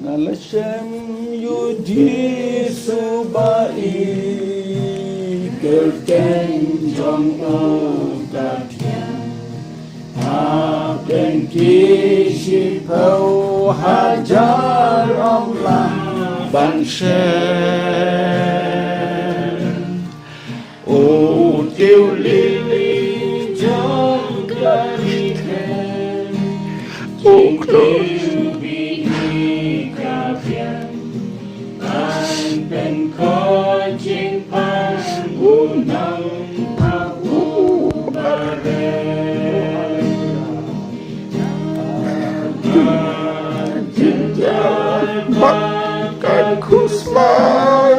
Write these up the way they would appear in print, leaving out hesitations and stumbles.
Nalashem Yudi Subai Kerken Jong Ogatian Aken Kishi Pau Hajar Omlang Banshen O Tiêu Lili Jong Gariken O Kloเป็นคอยจิงพันอุนังอาอุบาเรจินจายบักกันคุสลาย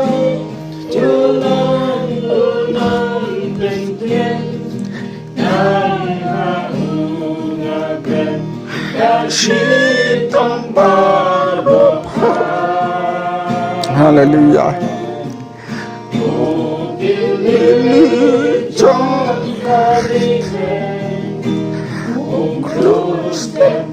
จุลังอุนังเป็นเทียนนังอาอุนาเกนชีตัมบาโรพาHallelujah. Close the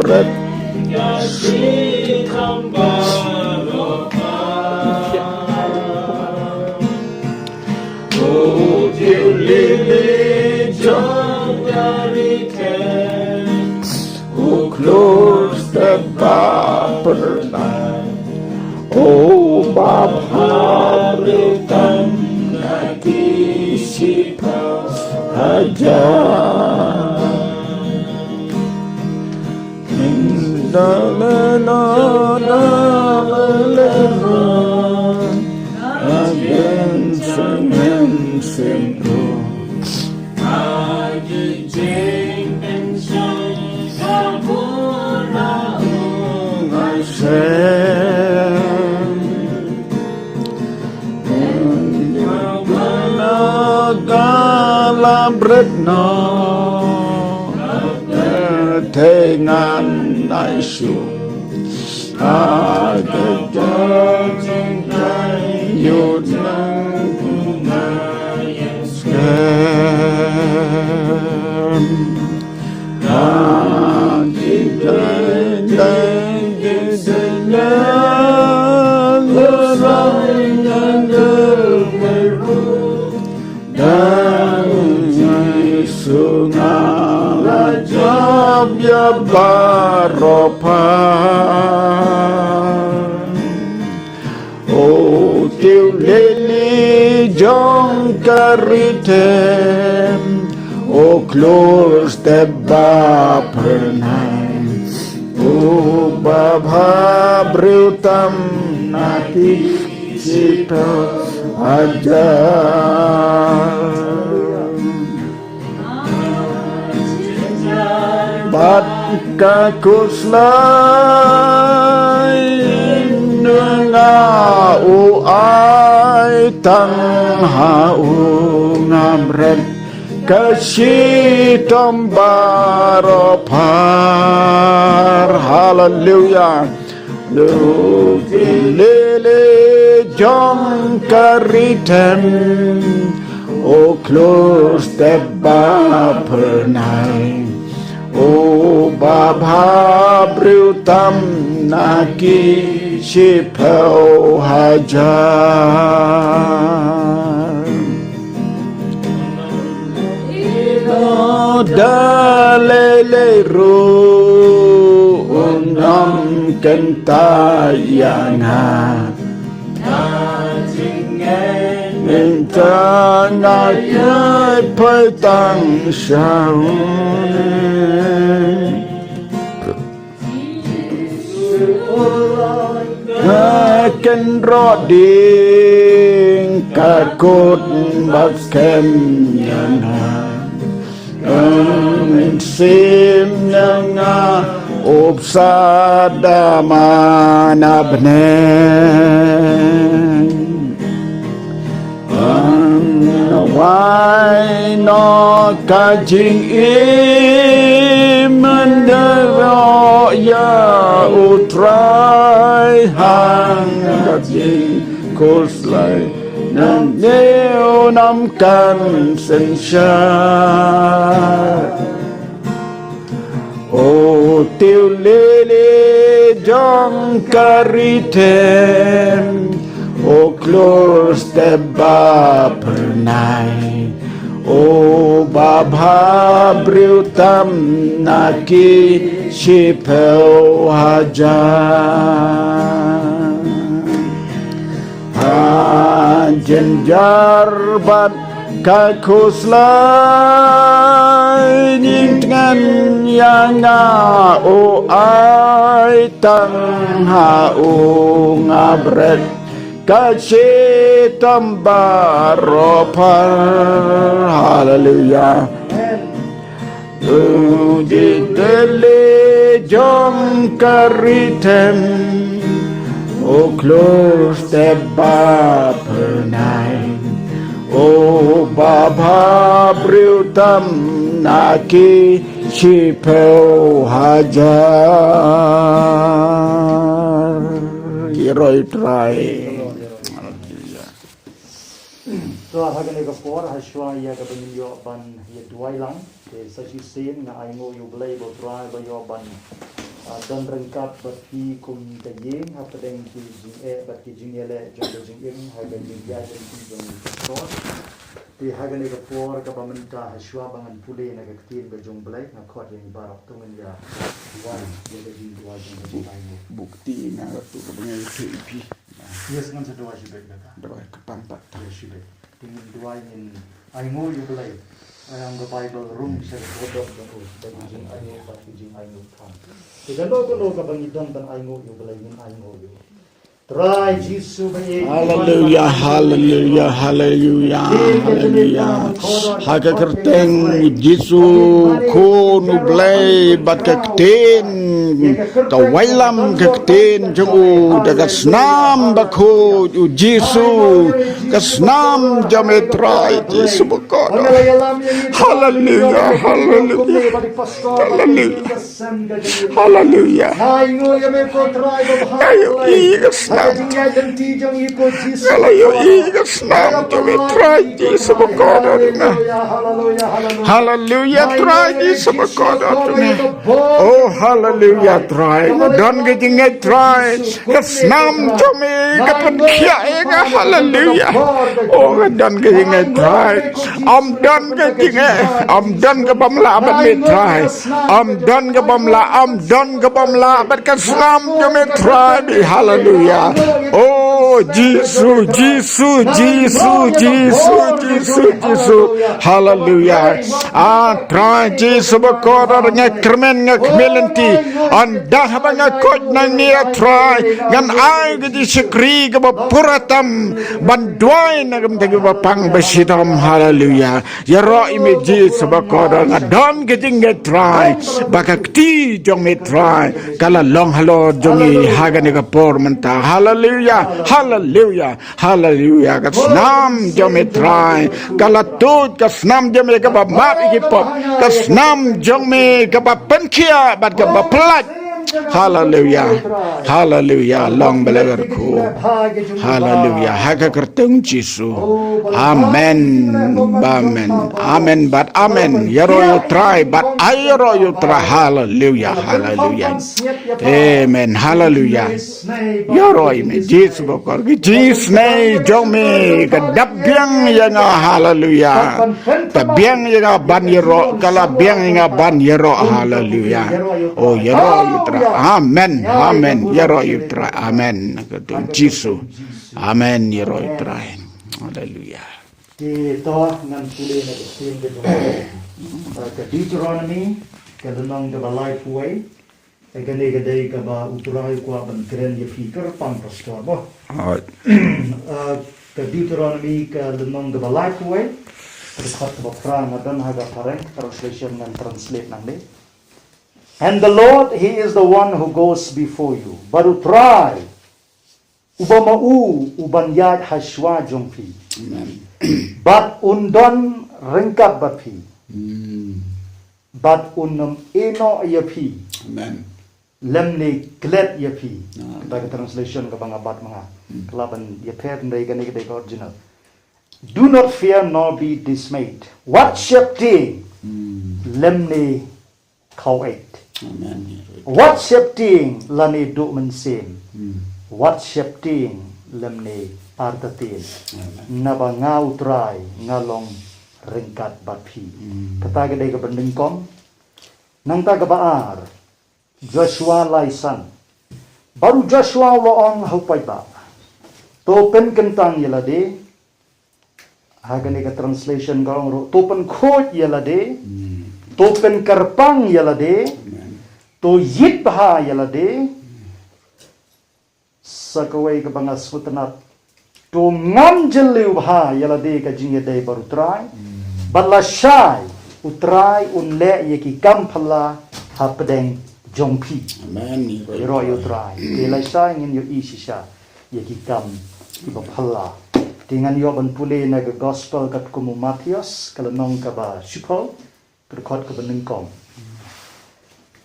Bread. Oh, dear Lily, John, oh, close the barber line. Oh, Baba, Britam, Naki, Shipa, Hajar. La la la against and simple. I did Jane and Shine Sabuna I said and Gala Bretno Tengan I should the judging time you'd Oh, till Lily John Carritem, oh, close the Bapper night, oh, Baba Brutam Naki Sito Ajar. But kakuslay nga uay tang haung amret kashitam baropar. Hallelujah. Lele jong kariten o close the Bapper night. O Baba Brutam Naki Shipel Hajar Dalele Ru Unam Kentayana Intana Yai Paitang Shaun Ken Roding Kakut Bakem Yana Sim Nanga Upsadaman abnen Why not kajing imendero ya utrai hang kajing kuslai nan neo namkan sensat O tiêu lele jong kariten O close the bar pernai O babha briutam naki shipel hajan Jenjar bat kakuslai nyingkan yang o ai tang ha o ngabret Kasih tambah ropar Haleluya Di tele jom karitem O close the bar pernai O baba briutam naki shipeu hajar Iroi try So hagan ega por hashwa ya ga benyo ban ya duai lang ke sachi sen na aingo yu blai bo try ba yo ban dan rengkap bat ki kum de yeng ha pedeng ki jing e bat ki jing ele jong de jing ing ha ga jing ya jing ki jong so ti hagan ega por ga ba menta hashwa bangan pule na ga tin ga jong blai na khot yang barok tungan ya duai ya ga jing duai jong aingo bukti na tu bengai TP yes ngan sa duai shibek ga doa kepampat yes shibek tingin dua in aingo yu belai ang the Bible room sa kodok ko banging aingo patiging aingo tham tigalo ko ka bangidon ban aingo yu belai in aingo yu try Jesus bay Hallelujah hallelujah hallelujah hallelujah haga kerteng Jesu ko nublay bat kakten kawailam kakten jungu daga snam bako Jesu kasnam jametrai Jesu bako hallelujah hallelujah hallelujah hallelujah ayo ikas Hallelujah, Jesus name to be tried, Jesus of God. Hallelujah, try Jesus of God. Oh, hallelujah, try. Don't getting it try. Yes, name to me. Hallelujah. Oh, don't getting it try. I'm done getting it. I'm done gabamla, but me try. I'm done gabamla. I'm done gabamla, but can snam to me try. Hallelujah. Oh, Jesus, Jesus, Jesus, Jesus, Jesus, Jesus. Hallelujah. Try Jesus bakor ngakremen ngakmelenti. Anda haba ngakot nang niya try. Ngan ay gedi sikri gabapuratam. Bandway nagam tagi bapang basitam. Hallelujah. Yaro imi Jesus bakor ngadon gedi ngatry. Bakakti jong me try. Kala long halo jongi haga negapor menta. Hallelujah, hallelujah, hallelujah. Kasnam jometrai, kalatut kasnam jome kaba mat ikipop, kasnam jome kaba penkia bat kaba pelat. Hallelujah, hallelujah. Long belagarku, hallelujah. Haga kertung Jesu, amen, amen, amen. But amen. Yaro you try, but ayaro you try. Hallelujah, hallelujah, amen, hallelujah. Yaro ime Jesus bokor, Jesus ne jome kedabyang yang hallelujah, kedabyang yang ban yaro, kalabyang yang ban yaro hallelujah. Oh yaro you try. Amen, amen. Yaro you try. Amen. Ketung Jesus. Amen. Yaro you try. Hallelujah. Di toh ngan pule na kesin ke Deuteronomy ke denang ke balai puai egane gede ke ba uturai kwa ban keren ye fikir pang pastor bo ke Deuteronomy ke denang ke balai puai terus hat ba frang adan haga pareng translation dan translate nang de And the Lord, He is the one who goes before you. Baru try. Ubamau ubanyat haswa jongpi. Amen. But undon rengkap bapi. But unam eno yapi. Amen. Lemni glad yapi. Ah. Kita translation ke bang abad mga. Kelaban yapet ndai kan ke original. Do not fear nor be dismayed. What shepting? Lemni kauait. Amen. What shepting lani do mensim. What shepting lemni artatin. Naba ngau try ngalong ringkat bapi. Kata kedai ke bendengkom. Nang ta kebaar. Joshua laisan. Baru Joshua loong hupai ba. Topen kentang yelade. Hagani ka translation karong ro. Topen khot yelade. Topen karpang yelade. To yit baha yelade. Sakaway ka banga sutanat. To ngamjeliw baha yelade ka jingedai baru try. Balashay utray unle yeki kampala hapdeng jongpi. Amen. Iro yo try. Balashay ngin yo isisha yeki kam ibapala. Dengan yo ban pule na gospel kat kumu Matius kalanong ka ba sipol kerkot ka benengkom.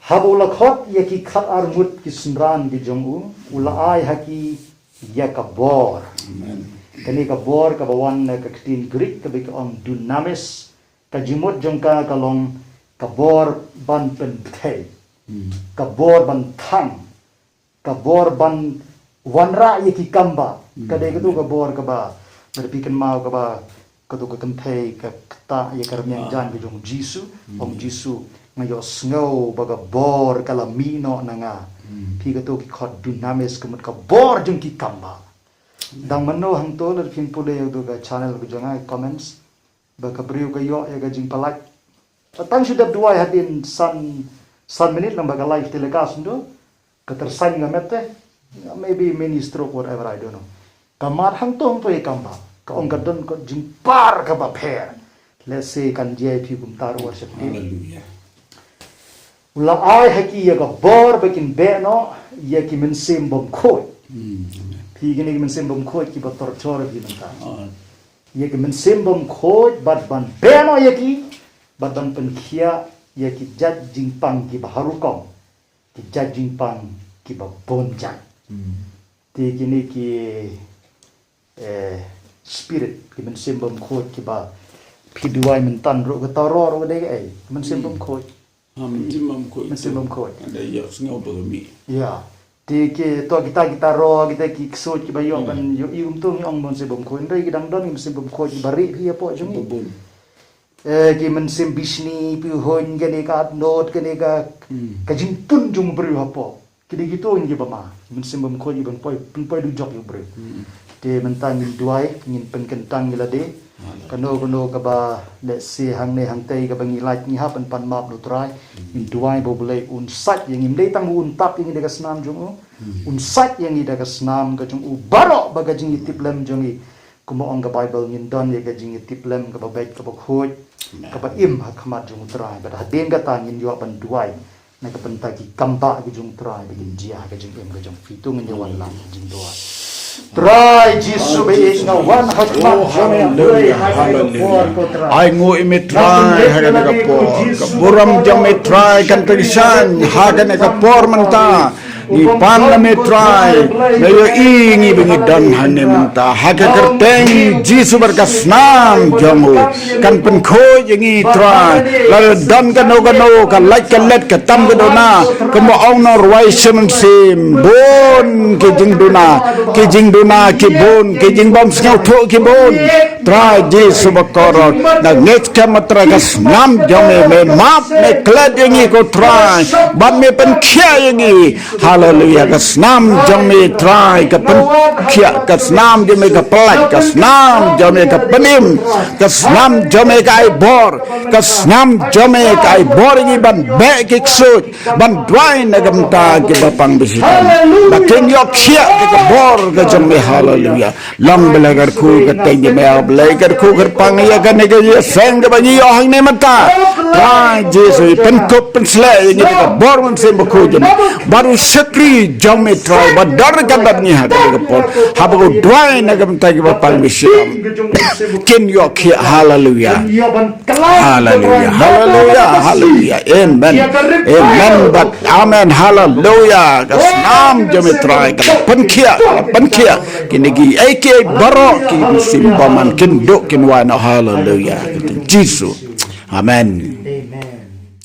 Habula khot yeki khat armut ki sunran di jongu ula ai haki yakabor. Amen. Kani ka bor ka bawan na ka tin Greek ka bi ka on dunamis ka jimot jongka kalong ka bor ban pen thei. Ka bor ban thang. Ka bor ban wanra yeki kamba. Kadai ka tu ka bor ka ba berpikan mau ka ba ka tu ka kempei ka kta ya karmian jan bi jong Jisu om Jisu ngayo snow baga bor kala mino nanga pi ka tu ki khot dunamis kumut ka bor jong ki kamba dang mano hang to ler pin pule yo du ka channel bi jong comments ba ka briu ka yo ya ga jing palak tang sudah dua hadin san minute lang baga live telecast ndo ka tersan ngamete maybe mini stroke whatever I don't know kamar hang tong to ikamba ka ong gadon ko jingpar ka ba pher let's say kan JP kumtar worship Hallelujah. ula ai haki ya ga bor bakin be no ya ki men sim bom khoi pi gini men sim bom khoi ki ba tor chor bi nta ya ki men sim bom khoi bat ban be no ya ki bat ban pen khia ya ki jat jingpang ki ba harukom ki jat jingpang ki ba bonjang ti gini ki spirit ki men simbom khot ki ba piduai men tan ro ka taro ro de ai men simbom khot men simbom khot Ada ya sengau bermi. ya ti ki to kita ro kita ki ksot ki ba yo ban yo ium tu ong men simbom khot ndai ki dang don men simbom khot ki bari hi po jung Bubun. ki men sim bisni pi hon ke ne ka not ke ne ka ka jing tun jung bri ha po ki de gitu ngi ba ma men simbom khot ki ban poi du job yo bri te mentang ngin duai ngin penkentang ngilade kano ka ba let's say hang ne hang tei ka bangi like ni hapan pan map no try ngin duai bo boleh un sat yang ngin dei tang un tap yang de ka snam jong un sat yang ida ka snam ka jong u baro ba ka jing tiplem jong i kumo ong ka bible ngin don ye ka jing tiplem ka ba bet ka ba khoj ka ba im ha khamat jong try ba den ka ta ngin yo pan duai na ka penta ki kamba ki jong try begin jia ka jing em ka jong fitung ngin wan lang jing duai try Jisu be nga wan hakmat jome Hallelujah. Hallelujah. Ai ngoi me try hagan ka por. Ka buram jam me try kan tulisan hagan ka por menta. Ni pan na me try. Ngayo ingi bingi dan hane menta. Haga kerteng Jisu berkasnam jamu. Kan penkho yangi try. Lalu dan kano ka like ka let ka tam ka dona. Kamo ong no rwai semen sim. Bon ke jing dona ki bon ki jing bom sngau tho ki bon try Jisu bakorot na net ka matragas nam jome me map me klad yangi ko try ban me pen khya yangi hallelujah kesnam jome try ke penkia kesnam jome ke pelak kesnam jome ke penim kesnam jome ke aibor kesnam jome ke aibor ini ban baik iksud ban dwai nagam ta ke bapang bisitan bakin yok kia ke bor ke jome hallelujah lam belagar ku ke tengi mea belagar ku ke pangia ke nege ye seng ke banyi yohang ne mata try jesu penkup penslay ini ke bor men sembo ku jom baru sekri jome try badar kabar ni ha ke bor habu dwai nagam ta ke bapang bisitan kin yok kia hallelujah hallelujah hallelujah hallelujah amen amen but amen hallelujah kesnam jome try ke penkia kini gi eke barok ki simbaman kin dok kin wana hallelujah Jesus amen.